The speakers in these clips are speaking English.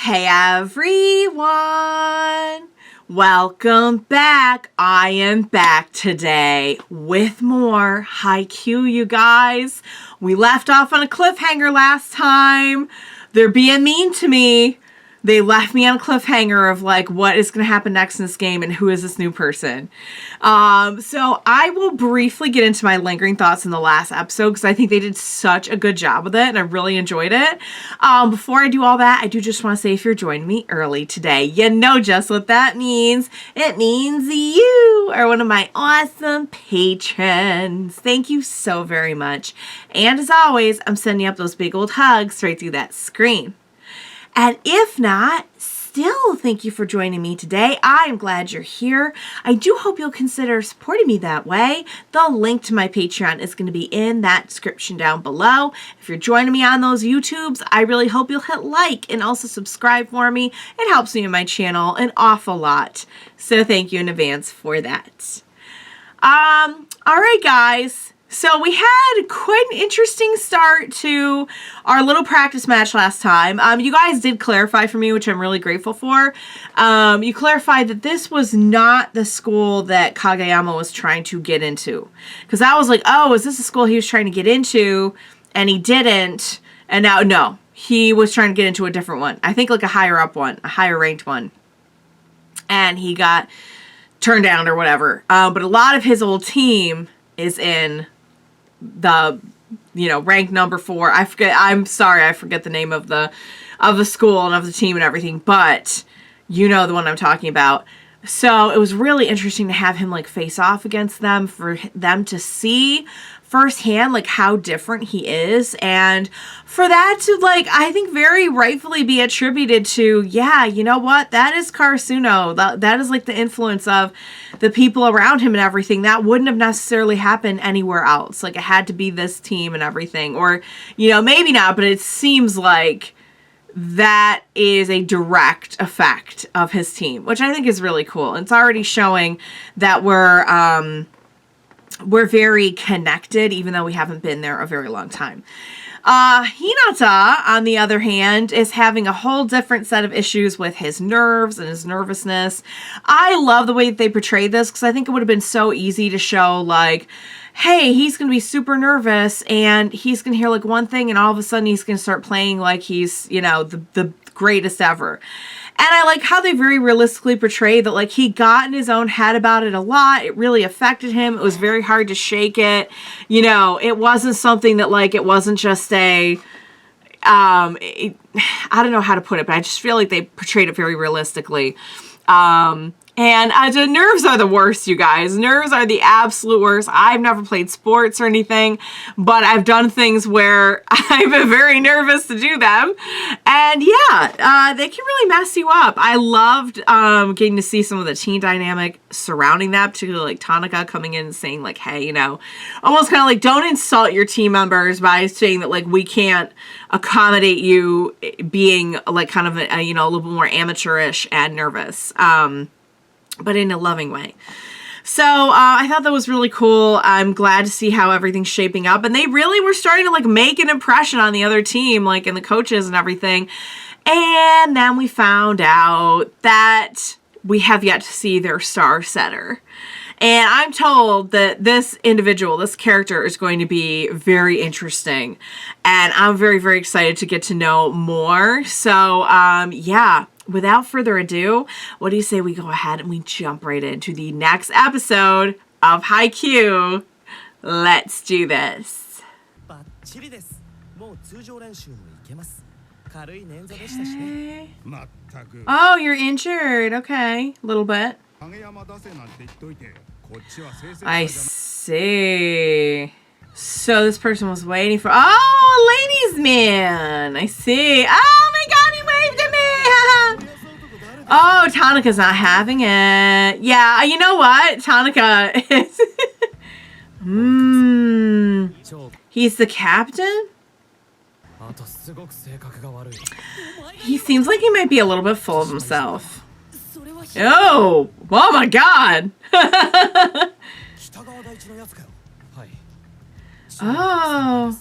Hey everyone! Welcome back. I am back today with more Haikyu, you guys. We left off on a cliffhanger last time. They're being mean to me. They left me on a cliffhanger of like what is going to happen next in this game and who is this new person. So I will briefly get into my lingering thoughts in the last episode because I think they did such a good job with it and I really enjoyed it. Before I do all that, I do just want to say if you're joining me early today, you know just what that means. It means you are one of my awesome patrons. Thank you so very much. And as always, I'm sending up those big old hugs right through that screen. And if not, still thank you for joining me today. I am glad you're here. I do hope you'll consider supporting me that way. The link to my Patreon is going to be in that description down below. If you're joining me on those YouTubes, I really hope you'll hit like and also subscribe for me. It helps me in my channel an awful lot. So thank you in advance for that. All right, guys. So we had quite an interesting start to our little practice match last time. You guys did clarify for me, which I'm really grateful for. You clarified that this was not the school that Kageyama was trying to get into. Because I was like, oh, is this the school he was trying to get into? And he didn't. And now, no. He was trying to get into a different one. I think like a higher up one. A higher ranked one. And he got turned down or whatever. But a lot of his old team is in the, rank number 4. I'm sorry, I forget the name of the school and of the team and everything, but you know the one I'm talking about. So it was really interesting to have him like face off against them, for them to see firsthand like how different he is, and for that to like I think very rightfully be attributed to, yeah, you know what, that is Karasuno, that is like the influence of the people around him and everything. That wouldn't have necessarily happened anywhere else. Like it had to be this team and everything, or maybe not, but it seems like that is a direct effect of his team, which I think is really cool. It's already showing that we're very connected, even though we haven't been there a very long time. Hinata, on the other hand, is having a whole different set of issues with his nerves and his nervousness. I love the way that they portrayed this, because I think it would have been so easy to show, like, hey, he's going to be super nervous, and he's going to hear, like, one thing, and all of a sudden he's going to start playing like he's, the greatest ever. And I like how they very realistically portray that, like, he got in his own head about it a lot. It really affected him. It was very hard to shake it. It wasn't something that, like, it wasn't just a, I don't know how to put it, but I just feel like they portrayed it very realistically. And the nerves are the worst, you guys. Nerves are the absolute worst. I've never played sports or anything, but I've done things where I've been very nervous to do them. And yeah, they can really mess you up. I loved getting to see some of the team dynamic surrounding that, particularly like Tanaka coming in and saying like, hey, almost kind of like, don't insult your team members by saying that like we can't accommodate you being like kind of a little bit more amateurish and nervous. But in a loving way. So I thought that was really cool. I'm glad to see how everything's shaping up. And they really were starting to like make an impression on the other team, like in the coaches and everything. And then we found out that we have yet to see their star setter. And I'm told that this individual, this character, is going to be very interesting. And I'm very, very excited to get to know more. So, yeah. Without further ado, what do you say we go ahead and we jump right into the next episode of Haikyu? Let's do this. Okay. Oh, you're injured. Okay. A little bit. I see. So this person was waiting for... Oh, ladies man. I see. Oh my god, he waved at me. Oh, Tanaka's not having it. Yeah, you know what? Tanaka is... He's the captain? He seems like he might be a little bit full of himself. Oh my god. Oh.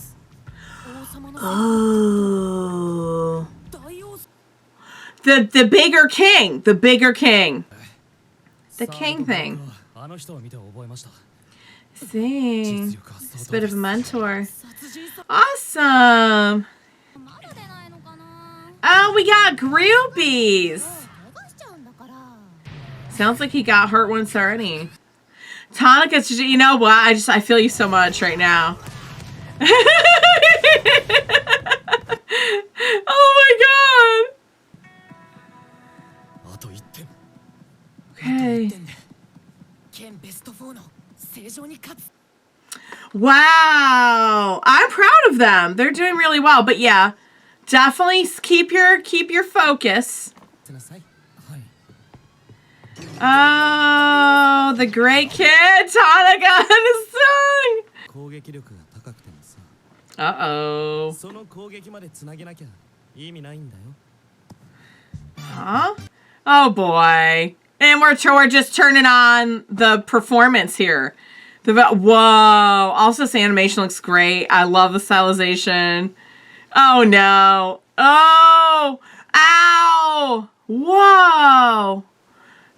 Oh. The bigger king. The bigger king. The king thing. Sing. Just a bit of a mentor. Awesome. Oh, we got groupies. Sounds like he got hurt once already. Tanaka's just, you know what? I feel you so much right now. Oh my god. Okay. Wow. I'm proud of them. They're doing really well. But yeah, definitely keep your focus. Oh, the great kid, Tanaka and his son. Uh-oh. Huh? Oh boy. And we're just turning on the performance here. Whoa. Also, this animation looks great. I love the stylization. Oh no. Oh. Ow. Whoa.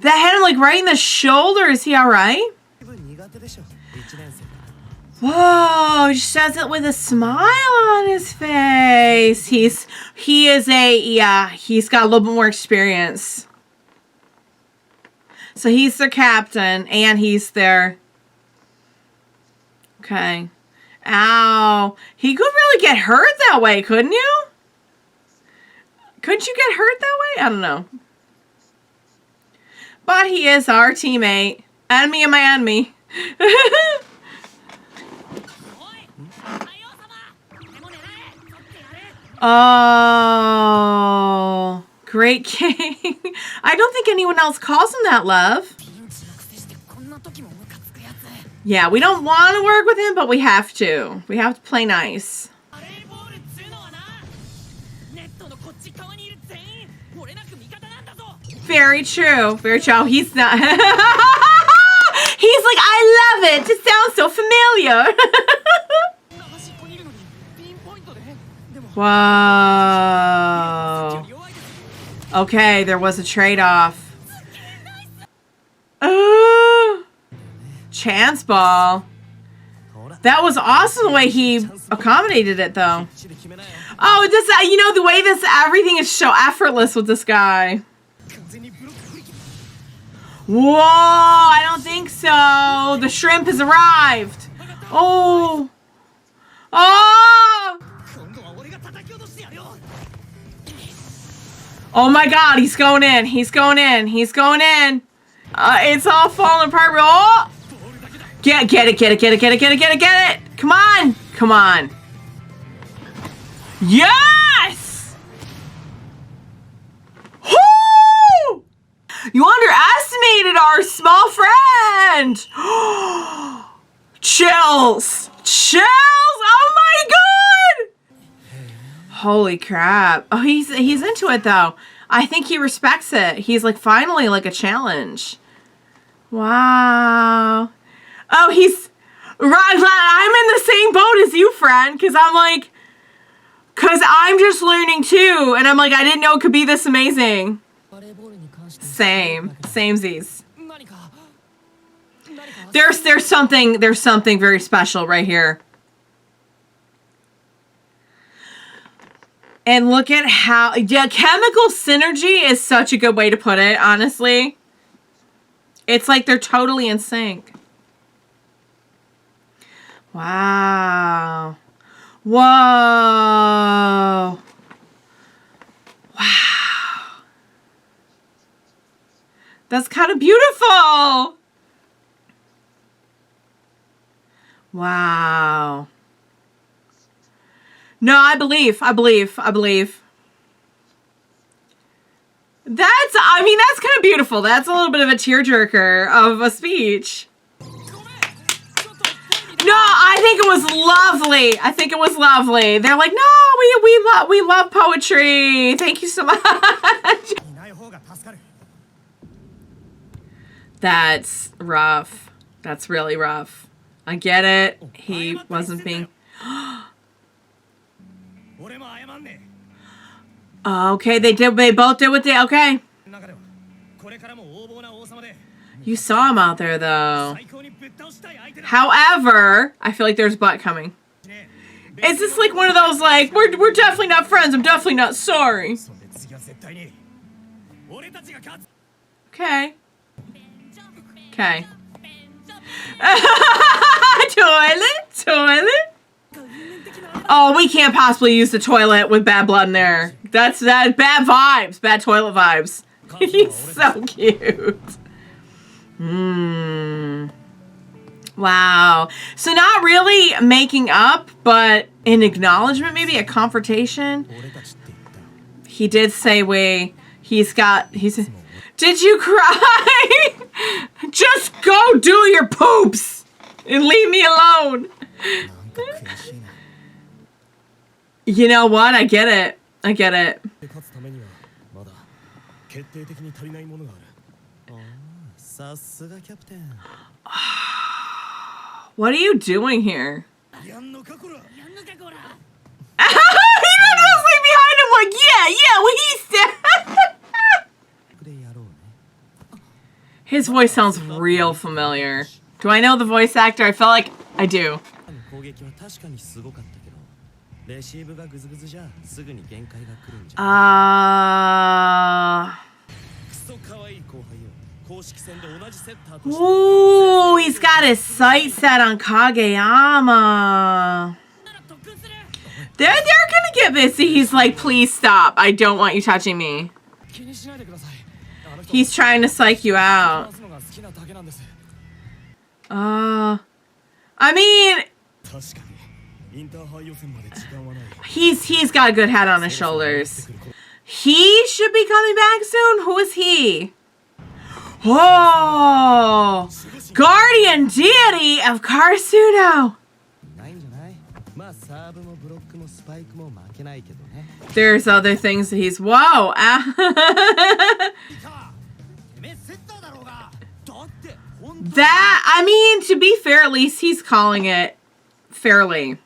That hit him like right in the shoulder. Is he alright? Whoa, he says it with a smile on his face. He's got a little bit more experience. So he's their captain and he's their... Okay. Ow. He could really get hurt that way, couldn't you? Couldn't you get hurt that way? I don't know. But he is our teammate. Enemy of my enemy. Oh, great king. I don't think anyone else calls him that, love. Yeah, we don't want to work with him, but we have to. We have to play nice. Very true. Very true. Oh, he's not. He's like, I love it. It sounds so familiar. Whoa. Okay, there was a trade-off. Chance ball. That was awesome the way he accommodated it, though. Oh, this, you know, the way everything is so effortless with this guy. Whoa, I don't think so. The shrimp has arrived. Oh. Oh. Oh my god, he's going in. He's going in. He's going in. It's all falling apart. Oh. Get it. Come on. Come on. Yes! Woo! You underestimated our small friend. Chills. Chills. Oh my god. Holy crap. Oh, he's into it though. I think he respects it. He's like finally like a challenge. Wow. Oh, he's right. I'm in the same boat as you, friend, because I'm just learning too, and I'm like, I didn't know it could be this amazing. Samesies. There's something very special right here. And look at how, yeah, chemical synergy is such a good way to put it, honestly. It's like they're totally in sync. Wow. Whoa. Wow. That's kind of beautiful. Wow. No, I believe. That's kind of beautiful. That's a little bit of a tearjerker of a speech. No, I think it was lovely. They're like, no, we love poetry. Thank you so much. That's rough. That's really rough. I get it. He wasn't being... Okay, they both did what they, okay. You saw him out there, though. However, I feel like there's butt coming. Is this like one of those, like, we're definitely not friends, I'm definitely not sorry. Okay. Okay. Toilet. Oh, we can't possibly use the toilet with bad blood in there. That's bad vibes. Bad toilet vibes. He's so cute. Wow. So not really making up, but an acknowledgement, maybe a confrontation. He did say did you cry? Just go do your poops and leave me alone. You know what? I get it. I get it. What are you doing here? He ran behind him like, yeah, what he said. His voice sounds real familiar. Do I know the voice actor? I feel like I do. Ooh, he's got his sight set on Kageyama. They're gonna get busy. He's like, please stop. I don't want you touching me. He's trying to psych you out. I mean, he's got a good head on his shoulders. He should be coming back soon. Who is he? Oh, guardian deity of Karasuno. There's other things that he's... Whoa! That, I mean, to be fair, at least he's calling it fairly.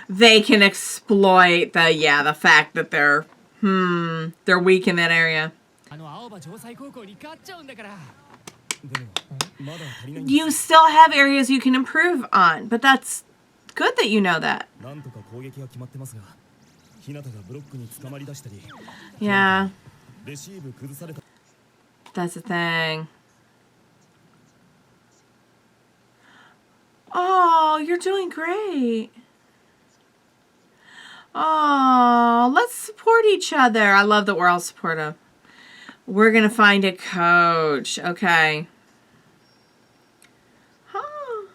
They can exploit the fact that they're weak in that area. You still have areas you can improve on, but that's good that you know that. Yeah. That's the thing. Oh, you're doing great. Oh, let's support each other. I love that we're all supportive. We're going to find a coach. Okay. Huh.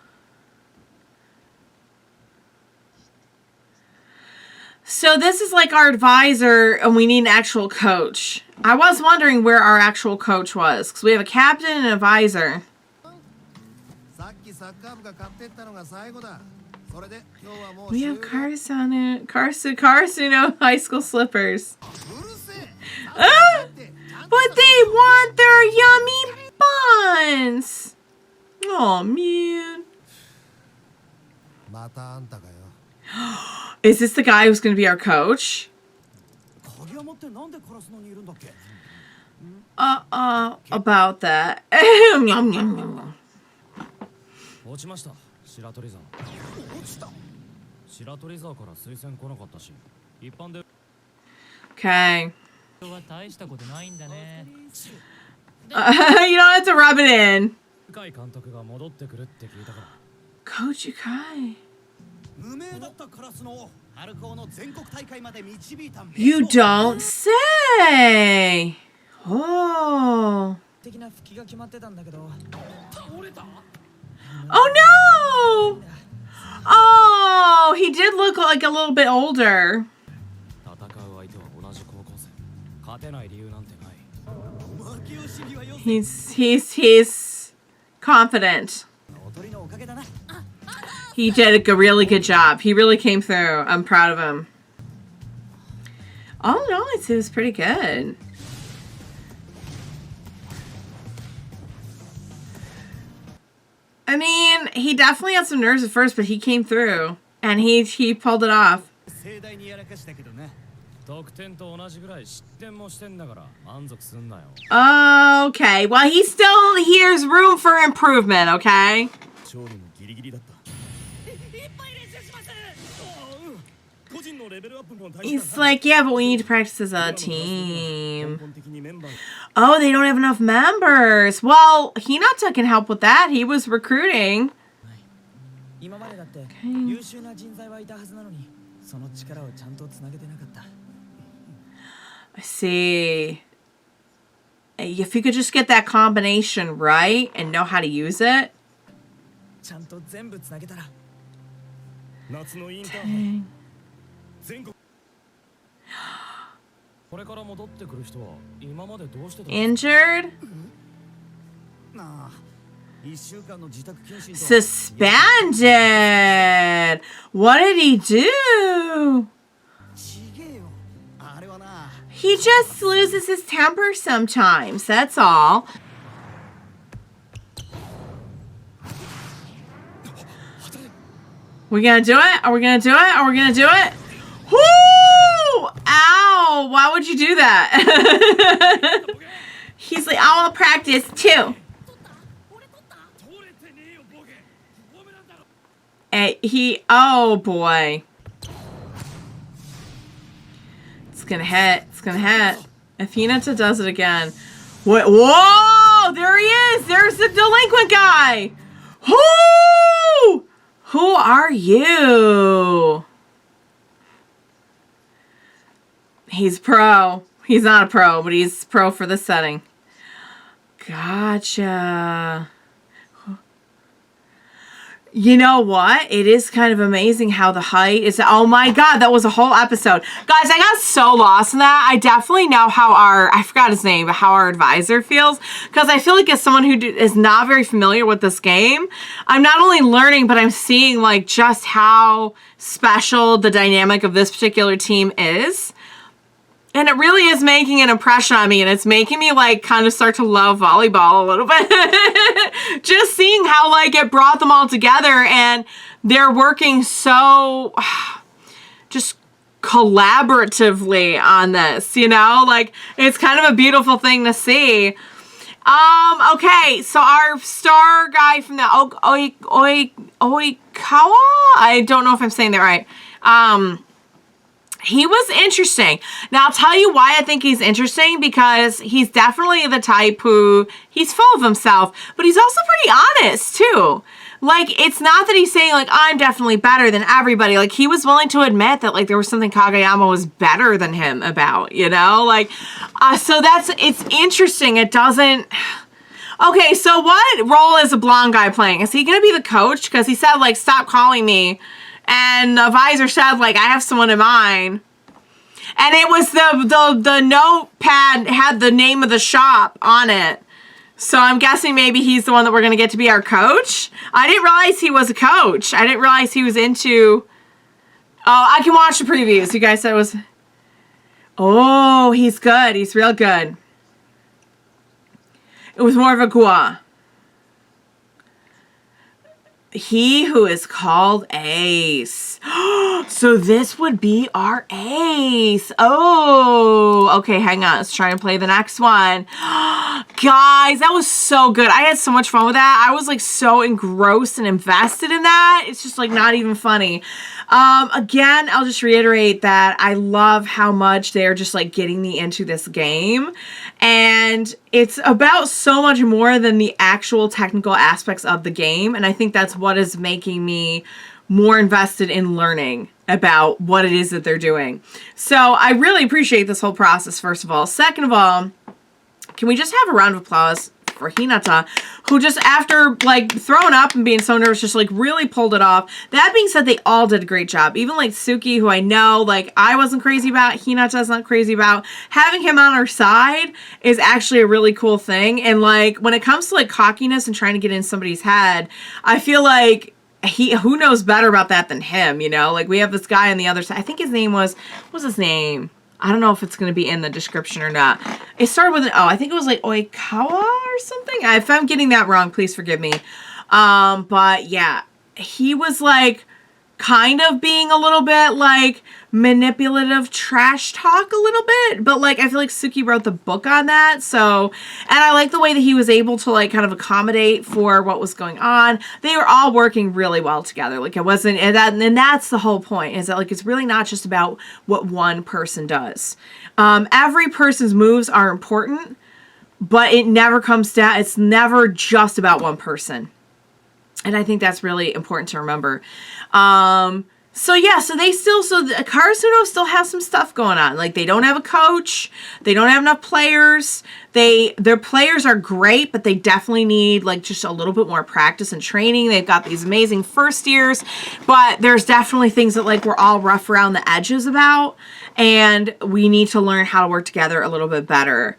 So this is like our advisor, and we need an actual coach. I was wondering where our actual coach was, because we have a captain and an advisor. We have Karasuno high school slippers. But they want their yummy buns. Oh, man. Is this the guy who's going to be our coach? About that. Okay. You don't have to rub it in. Coach Yukai. You don't say. Oh. Oh no! Oh, he did look like a little bit older. He's confident. He did a really good job. He really came through. I'm proud of him. Oh no, it was pretty good. I mean, he definitely had some nerves at first, but he came through. And he pulled it off. Okay, well, he still hears room for improvement, okay? He's like, yeah, but we need to practice as a team. Oh, they don't have enough members. Well, Hinata can help with that. He was recruiting. Okay. I see. If you could just get that combination right and know how to use it. Dang. Injured? Suspended! What did he do? He just loses his temper sometimes, that's all. We gonna do it? Are we gonna do it? Are we gonna do it? Whoo! Ow! Why would you do that? He's like, I want to practice too. And oh boy. It's gonna hit. It's gonna hit. If Hinata does it again. What? Whoa! There he is! There's the delinquent guy! Who are you? He's pro. He's not a pro, but he's pro for this setting. Gotcha. You know what? It is kind of amazing how the height is. Oh my God, that was a whole episode. Guys, I got so lost in that. I definitely know how I forgot his name, but how our advisor feels. Because I feel like as someone who is not very familiar with this game, I'm not only learning, but I'm seeing like just how special the dynamic of this particular team is. And it really is making an impression on me, and it's making me like kind of start to love volleyball a little bit. Just seeing how like it brought them all together, and they're working so just collaboratively on this, you know? Like it's kind of a beautiful thing to see. Okay, so our star guy from the Oikawa? I don't know if I'm saying that right. He was interesting. Now, I'll tell you why I think he's interesting, because he's definitely the type who, he's full of himself, but he's also pretty honest, too. Like, it's not that he's saying, like, I'm definitely better than everybody. Like, he was willing to admit that, like, there was something Kageyama was better than him about, you know? Like, so it's interesting. It doesn't... Okay, so what role is a blonde guy playing? Is he going to be the coach? Because he said, like, stop calling me. And the advisor said, like, I have someone in mind. And it was the notepad had the name of the shop on it. So I'm guessing maybe he's the one that we're going to get to be our coach. I didn't realize he was a coach. I didn't realize he was into... Oh, I can watch the previews. You guys said it was... Oh, he's good. He's real good. It was more of a gua. He who is called Ace. So this would be our Ace. Oh, okay, hang on. Let's try and play the next one. Guys, that was so good. I had so much fun with that. I was like so engrossed and invested in that. It's just like not even funny. Again, I'll just reiterate that I love how much they're just like getting me into this game. And it's about so much more than the actual technical aspects of the game. And I think that's what is making me more invested in learning about what it is that they're doing. So I really appreciate this whole process, first of all. Second of all, can we just have a round of applause for Hinata, who just after like throwing up and being so nervous, just like really pulled it off. That being said, they all did a great job. Even like Suki, who I know like I wasn't crazy about, Hinata's not crazy about. Having him on our side is actually a really cool thing. And like when it comes to like cockiness and trying to get in somebody's head, I feel like who knows better about that than him, you know? Like we have this guy on the other side. I think his name was, what was his name? I don't know if it's going to be in the description or not. It started with an O. I think it was like Oikawa or something. If I'm getting that wrong, please forgive me. But yeah, he was like kind of being a little bit like manipulative trash talk a little bit, but like I feel like Suki wrote the book on that. So, and I like the way that he was able to like kind of accommodate for what was going on. They were all working really well together. Like it wasn't, and that's the whole point, is that like it's really not just about what one person does. Every person's moves are important, but it never comes down, it's never just about one person. And I think that's really important to remember. So yeah, so Karasuno still has some stuff going on. Like they don't have a coach, they don't have enough players. Their players are great, but they definitely need like just a little bit more practice and training. They've got these amazing first years, but there's definitely things that like we're all rough around the edges about, and we need to learn how to work together a little bit better.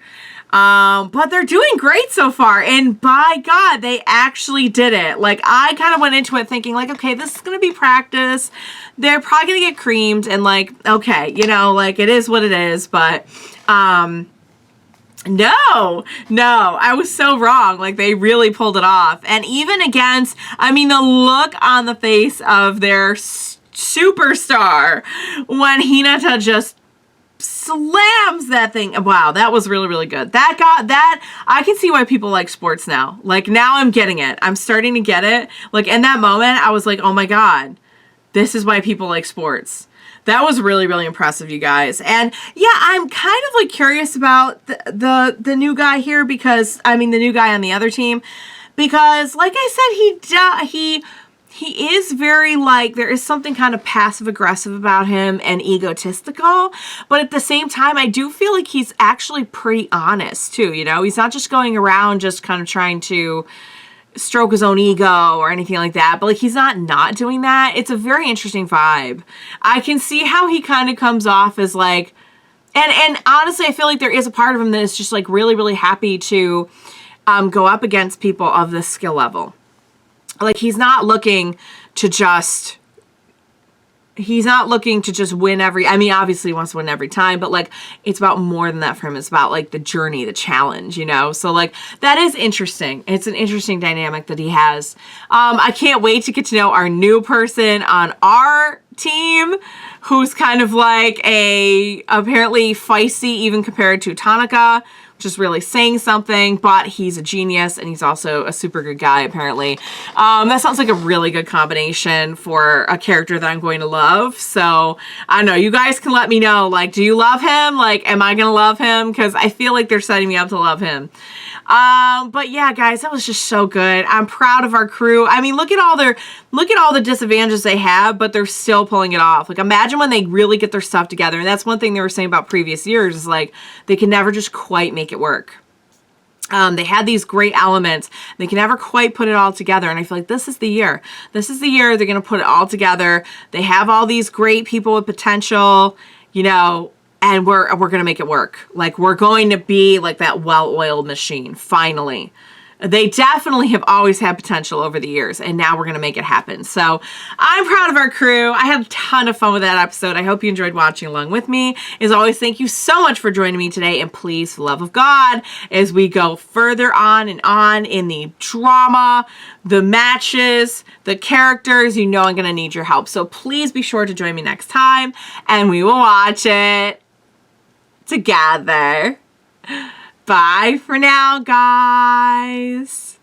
But they're doing great so far, and by God, they actually did it. Like, I kind of went into it thinking, like, okay, this is gonna be practice. They're probably gonna get creamed, and like, okay, you know, like, it is what it is, but, no, I was so wrong. Like, they really pulled it off. And even against, I mean, the look on the face of their superstar when Hinata just slams that thing. Wow, that was really, really good. I can see why people like sports now. Like, now I'm getting it. I'm starting to get it. Like, in that moment, I was like, oh my God, this is why people like sports. That was really, really impressive, you guys. And yeah, I'm kind of like curious about the new guy here, because, I mean, the new guy on the other team, because like I said, he is very like, there is something kind of passive aggressive about him and egotistical, but at the same time, I do feel like he's actually pretty honest too, you know? He's not just going around just kind of trying to stroke his own ego or anything like that, but like he's not doing that. It's a very interesting vibe. I can see how he kind of comes off as like, and honestly, I feel like there is a part of him that is just like really, really happy to go up against people of this skill level. Like, he's not looking to just win every, I mean, obviously he wants to win every time, but like, it's about more than that for him. It's about like the journey, the challenge, you know? So like, that is interesting. It's an interesting dynamic that he has. I can't wait to get to know our new person on our team, who's kind of like apparently feisty even compared to Tanaka, just really saying something, but he's a genius and he's also a super good guy, apparently. That sounds like a really good combination for a character that I'm going to love. So, I don't know. You guys can let me know, like, do you love him? Like, am I going to love him? Because I feel like they're setting me up to love him. But yeah, guys, that was just so good. I'm proud of our crew. I mean, look at all the disadvantages they have, but they're still pulling it off. Like, imagine when they really get their stuff together. And that's one thing they were saying about previous years, is like, they can never just quite make it work. They had these great elements. They can never quite put it all together. And I feel like this is the year. This is the year they're going to put it all together. They have all these great people with potential, you know, and we're going to make it work. Like, we're going to be like that well-oiled machine, finally. They definitely have always had potential over the years, and now we're going to make it happen. So I'm proud of our crew. I had a ton of fun with that episode. I hope you enjoyed watching along with me. As always, thank you so much for joining me today, and please, for the love of God, as we go further on and on in the drama, the matches, the characters, you know I'm going to need your help. So please be sure to join me next time, and we will watch it together. Bye for now, guys.